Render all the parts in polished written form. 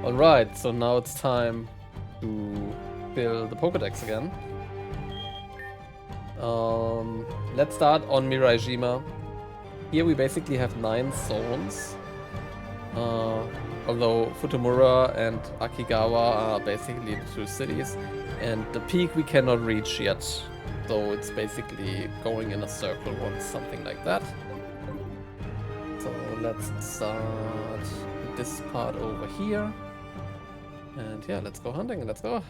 Alright, so now it's time to fill the Pokédex again. Let's start on Miraijima. Here we basically have 9 zones. Although Futomura and Akigawa are basically the 2 cities. And the peak we cannot reach yet. So it's basically going in a circle once, something like that. So let's start this part over here. And yeah, let's go hunting, let's go.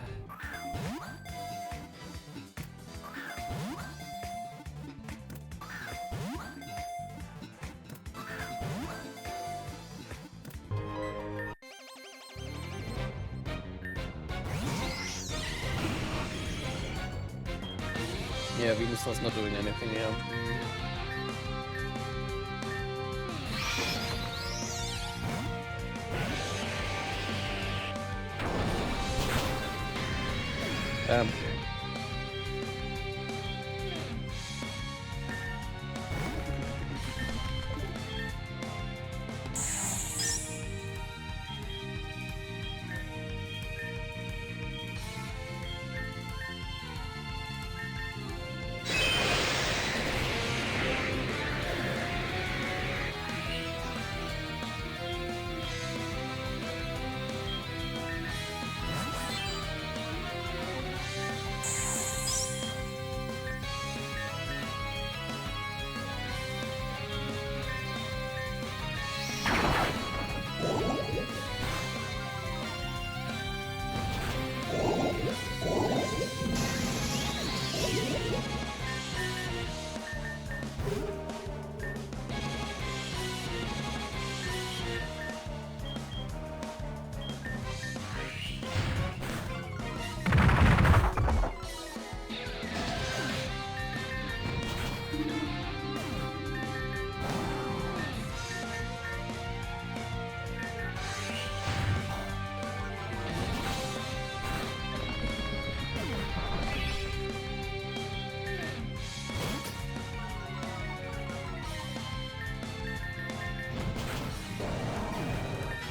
Yeah, Venus was not doing anything here.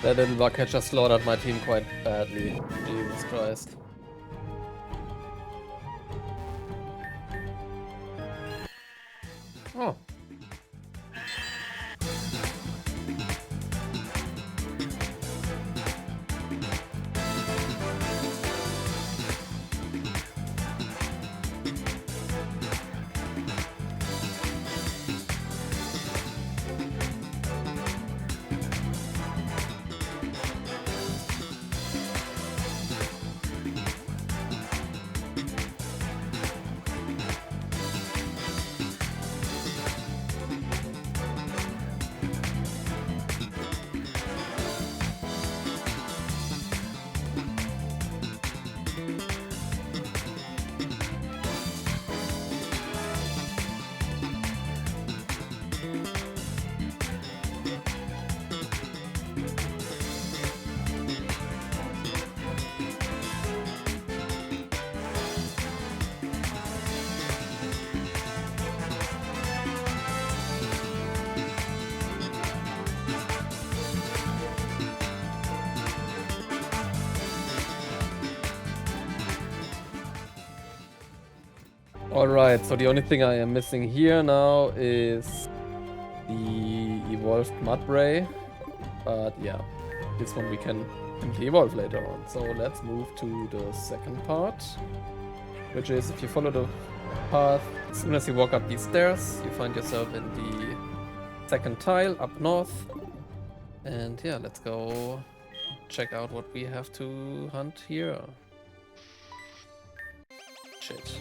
That little bug catcher slaughtered my team quite badly. Jesus Christ. Oh. Alright, so the only thing I am missing here now is the evolved Mudbray. But yeah, this one we can simply evolve later on. So let's move to the second part, which is if you follow the path, as soon as you walk up these stairs, you find yourself in the second tile up north. And yeah, let's go check out what we have to hunt here. Shit.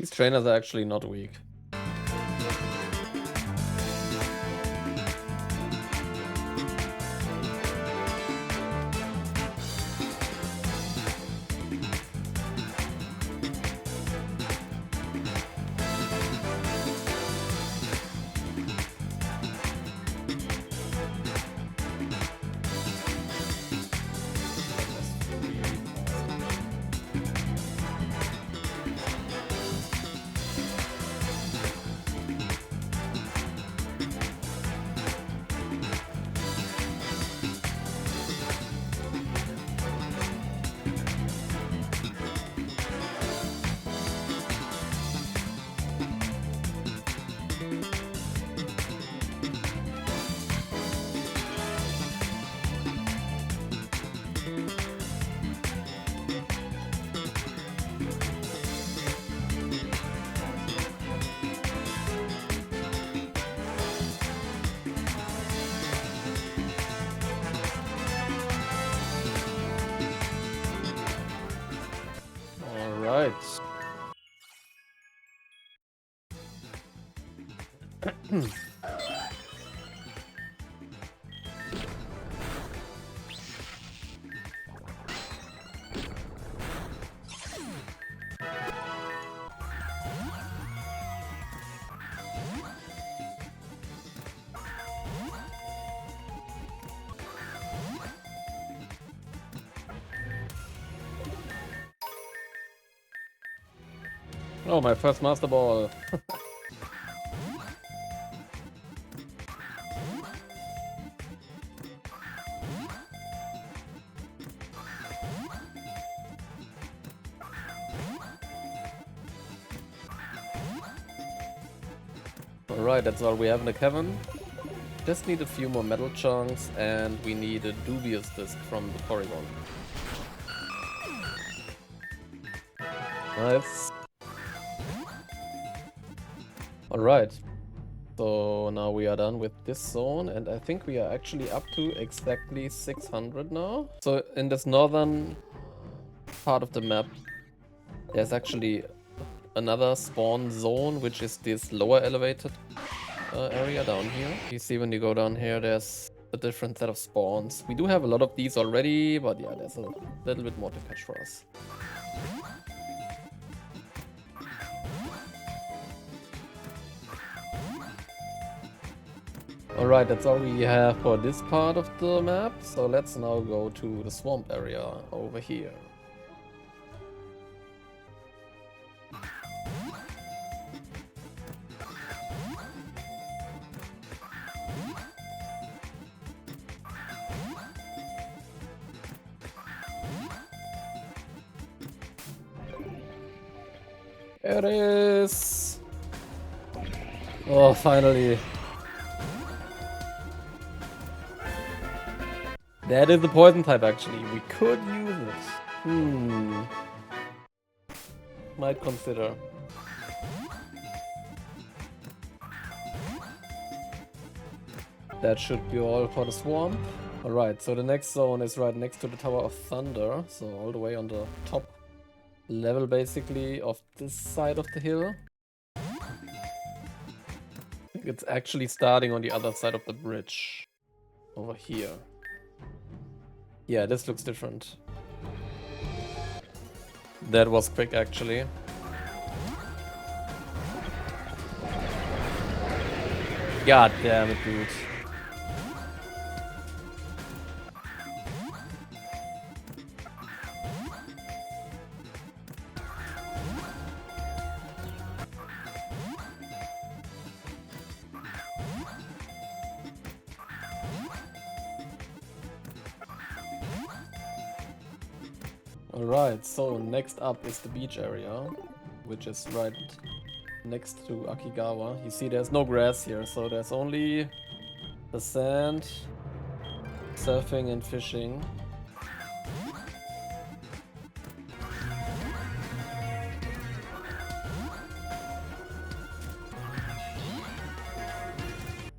These trainers are actually not weak. Alright. Oh, my first Master Ball. Alright, that's all we have in the cavern. Just need a few more metal chunks and we need a dubious disc from the Porygon. Nice. Alright, so now we are done with this zone and I think we are actually up to exactly 600 now. So in this northern part of the map, there's actually another spawn zone, which is this lower elevated area down here. You see when you go down here, there's a different set of spawns. We do have a lot of these already, but yeah, there's a little bit more to catch for us. Alright, that's all we have for this part of the map, so let's now go to the swamp area over here. There it is! Oh, finally! That is the poison type actually. We could use it. Might consider. That should be all for the swamp. Alright, so the next zone is right next to the Tower of Thunder. So all the way on the top level basically of this side of the hill. I think it's actually starting on the other side of the bridge. Over here. Yeah, this looks different. That was quick, actually. God damn it, dude. Alright, so next up is the beach area, which is right next to Akigawa. You see there's no grass here, so there's only the sand, surfing and fishing.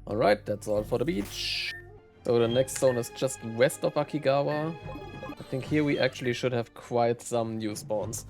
Alright, that's all for the beach. So the next zone is just west of Akigawa. I think here we actually should have quite some new spawns.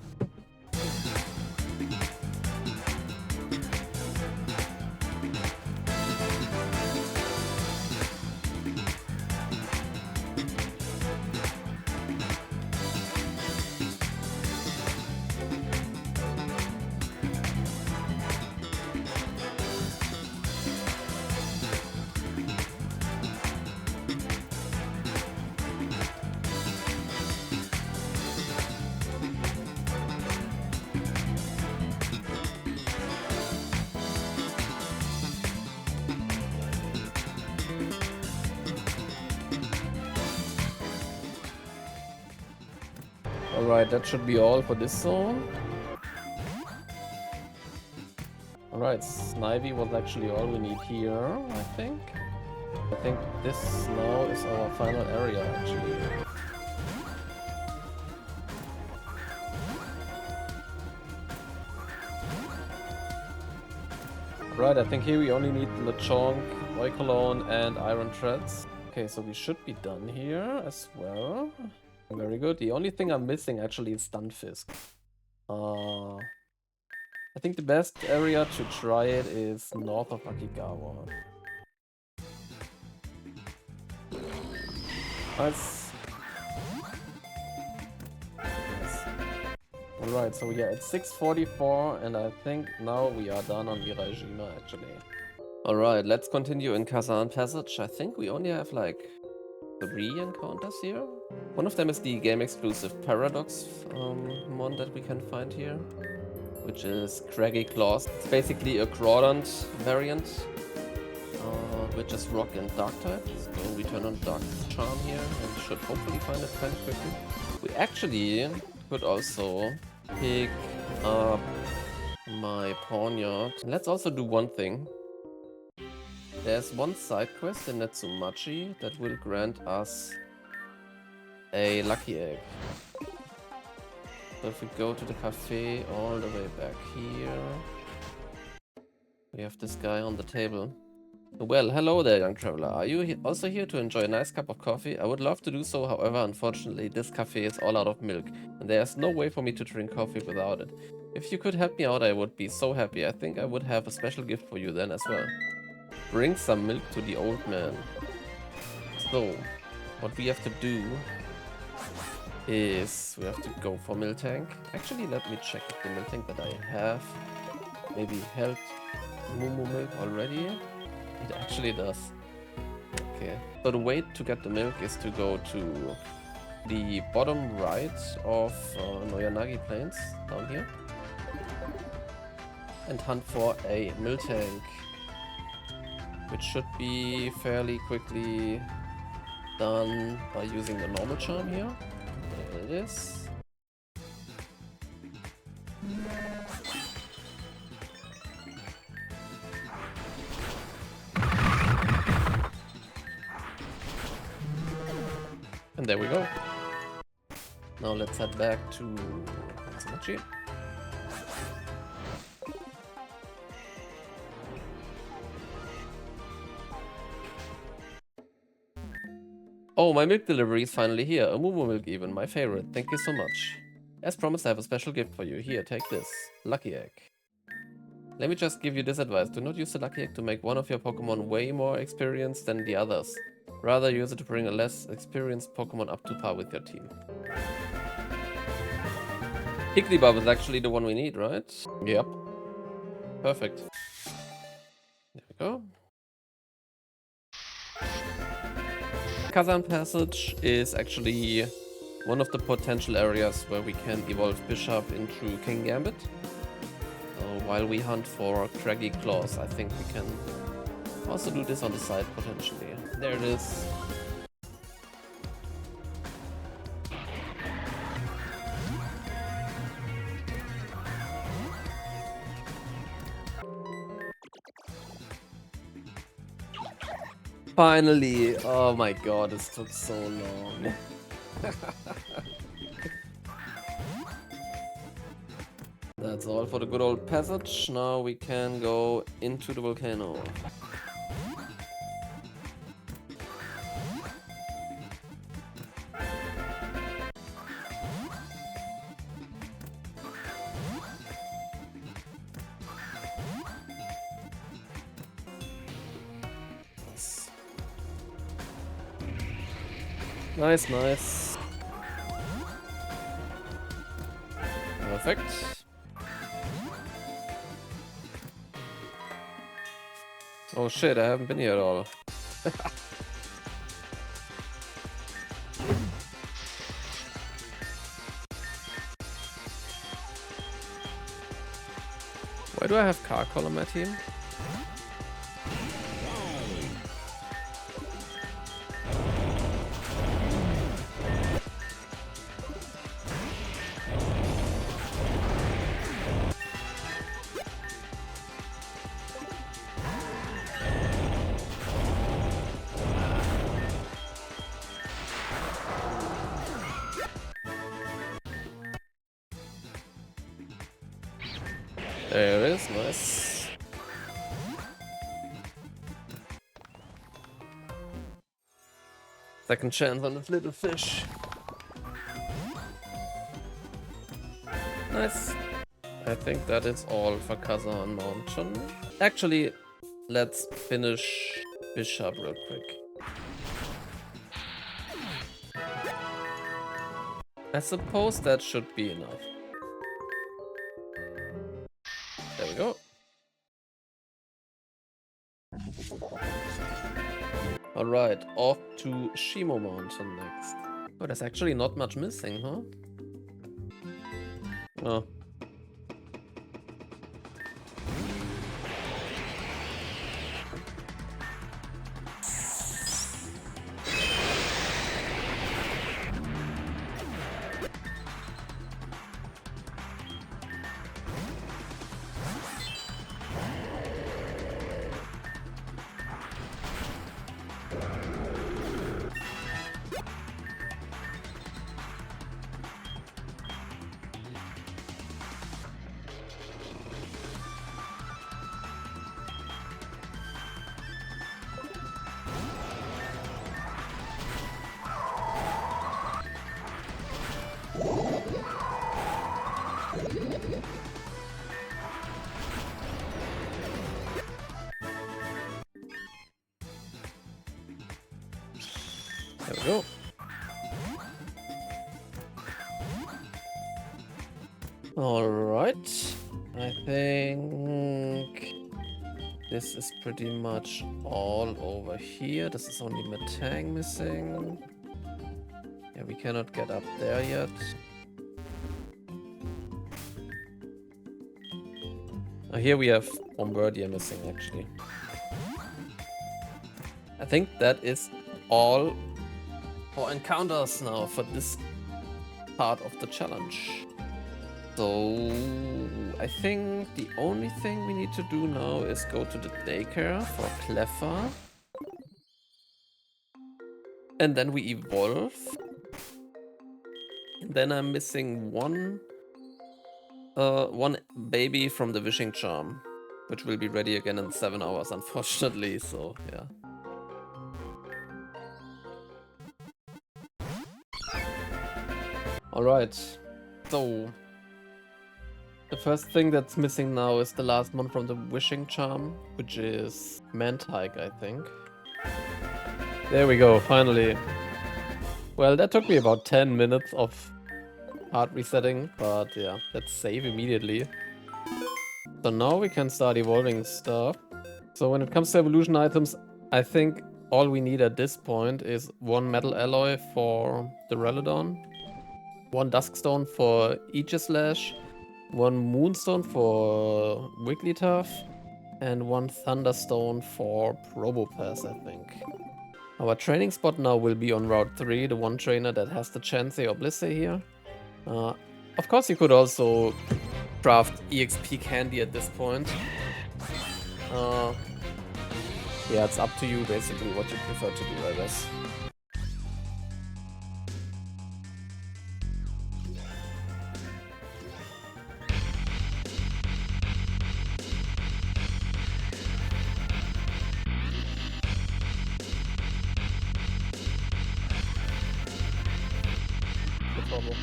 Alright, that should be all for this zone. Alright, Snivy was actually all we need here, I think. I think this now is our final area, actually. Right, I think here we only need Lechonk, Oikolone, and Iron Treads. Okay, so we should be done here as well. Very good. The only thing I'm missing actually is Stunfisk. I think the best area to try it is north of Akigawa. Nice. Alright, so yeah, it's 6:44 and I think now we are done on Virajima actually. Alright, let's continue in Kazan Passage. I think we only have like 3 encounters here. One of them is the game exclusive Paradox mon that we can find here, which is Craggy Claws. It's basically a Crawdont variant, which is rock and dark type. So we turn on Dark Charm here and should hopefully find it kind of quickly. We actually could also pick up my Pawniard. Let's also do one thing. There's one side quest in Netsumachi that will grant us a lucky egg. So if we go to the cafe all the way back here, we have this guy on the table. Well, hello there, young traveler. Are you also here to enjoy a nice cup of coffee? I would love to do so, however, unfortunately, this cafe is all out of milk, and there's no way for me to drink coffee without it. If you could help me out, I would be so happy. I think I would have a special gift for you then as well. Bring some milk to the old man. So, what we have to do is we have to go for Miltank. Actually, let me check if the Miltank that I have maybe helped Mumu Milk already. It actually does. Okay. So the way to get the milk is to go to the bottom right of Noyanagi Plains, down here, and hunt for a Miltank, which should be fairly quickly done by using the normal charm here. There it is. And there we go. Now let's head back to Netsumachi. Oh, my milk delivery is finally here. A Mumu milk even, my favorite. Thank you so much. As promised, I have a special gift for you. Here, take this. Lucky egg. Let me just give you this advice. Do not use the lucky egg to make one of your Pokemon way more experienced than the others. Rather, use it to bring a less experienced Pokemon up to par with your team. Higglebub is actually the one we need, right? Yep. Perfect. There we go. Kazan Passage is actually one of the potential areas where we can evolve Bishop into Kingambit. So while we hunt for Craggy Claws, I think we can also do this on the side potentially. There it is. Finally! Oh my god, this took so long. That's all for the good old passage. Now we can go into the volcano. Nice, nice. Perfect. Oh shit, I haven't been here at all. Why do I have Carcol on my team? There it is, nice. Second chance on this little fish. Nice. I think that is all for Kazan Mountain. Actually, let's finish Bishop real quick. I suppose that should be enough. There we go. Alright, off to Shimo Mountain next. Oh, there's actually not much missing, huh? Oh. There we go. Alright. I think this is pretty much all over here. This is only Metang missing. Yeah, we cannot get up there yet. Here we have Bombardier missing actually. I think that is all for encounters now for this part of the challenge. So I think the only thing we need to do now is go to the daycare for Cleffa. And then we evolve. And then I'm missing one baby from the wishing charm, which will be ready again in 7 hours, unfortunately, so yeah. Alright, so the first thing that's missing now is the last one from the wishing charm, which is Mantike, I think. There we go, finally. Well, that took me about 10 minutes of hard resetting, but yeah, let's save immediately. So now we can start evolving stuff. So when it comes to evolution items, I think all we need at this point is one metal alloy for the Relodon, one Duskstone for Aegislash, one Moonstone for Wigglytuff, and one Thunderstone for Probopass, I think. Our training spot now will be on Route 3, the one trainer that has the Chansey or Blissey here. Of course you could also craft EXP candy at this point. Yeah, it's up to you basically what you prefer to do, I guess.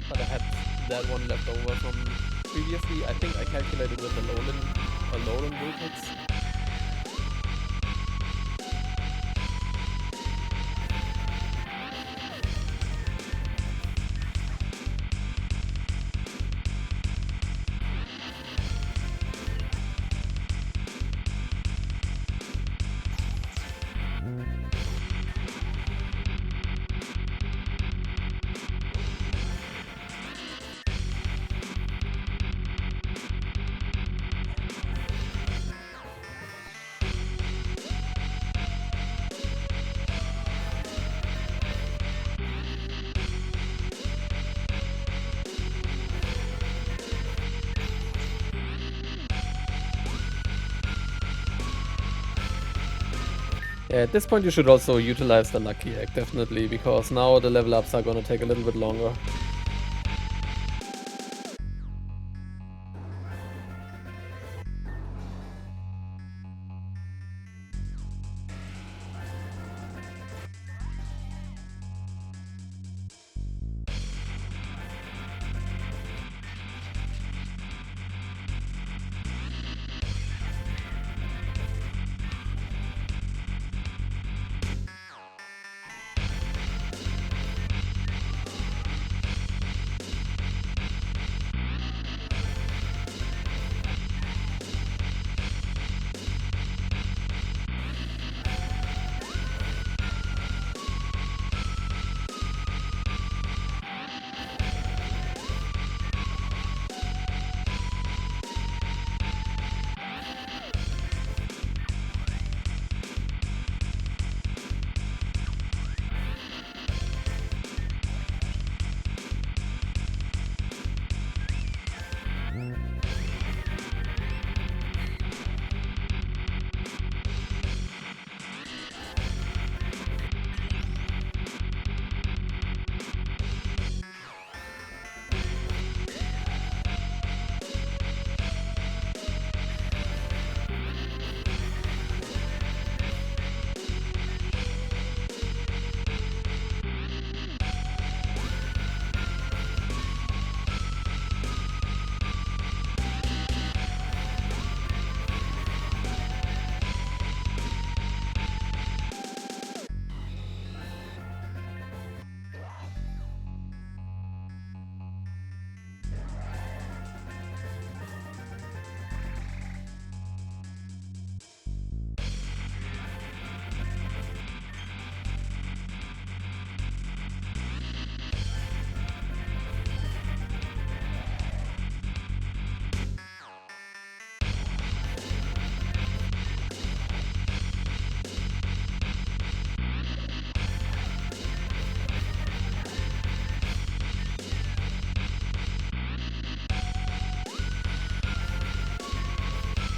But I had that one left over from previously. I think I calculated with the Alolan Vulpix. Yeah, at this point you should also utilize the Lucky Egg, definitely, because now the level ups are gonna take a little bit longer.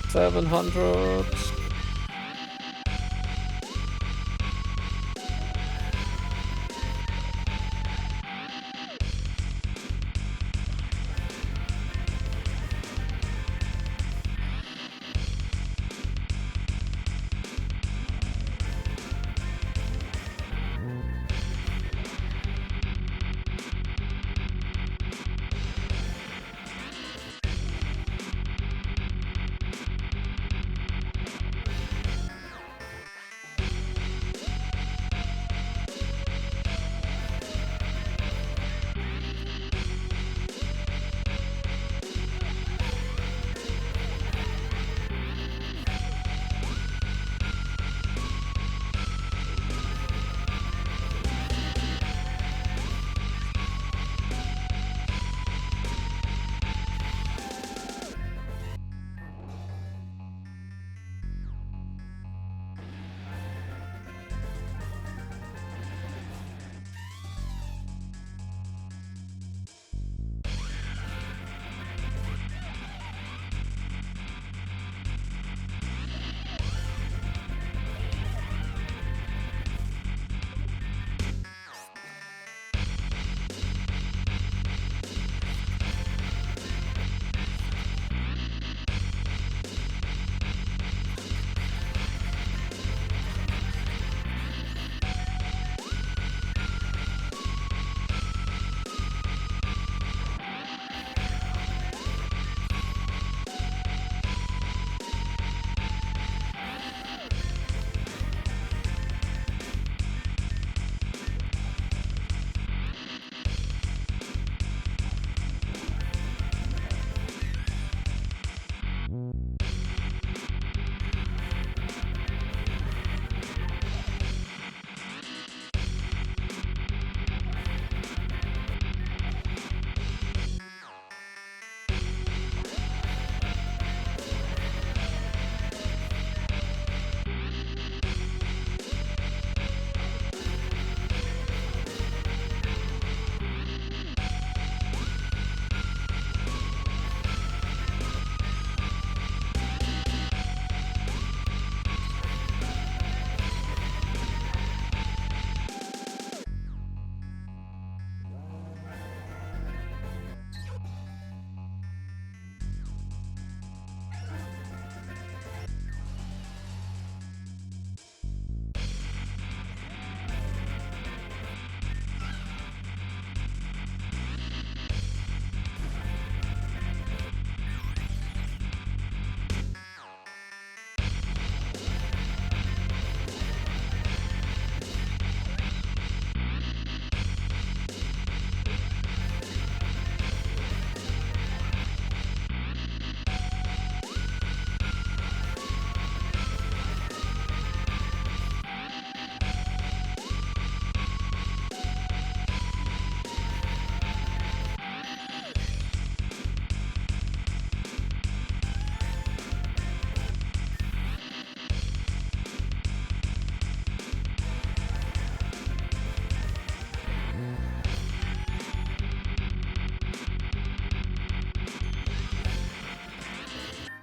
700.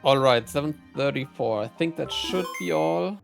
All right, 734. I think that should be all.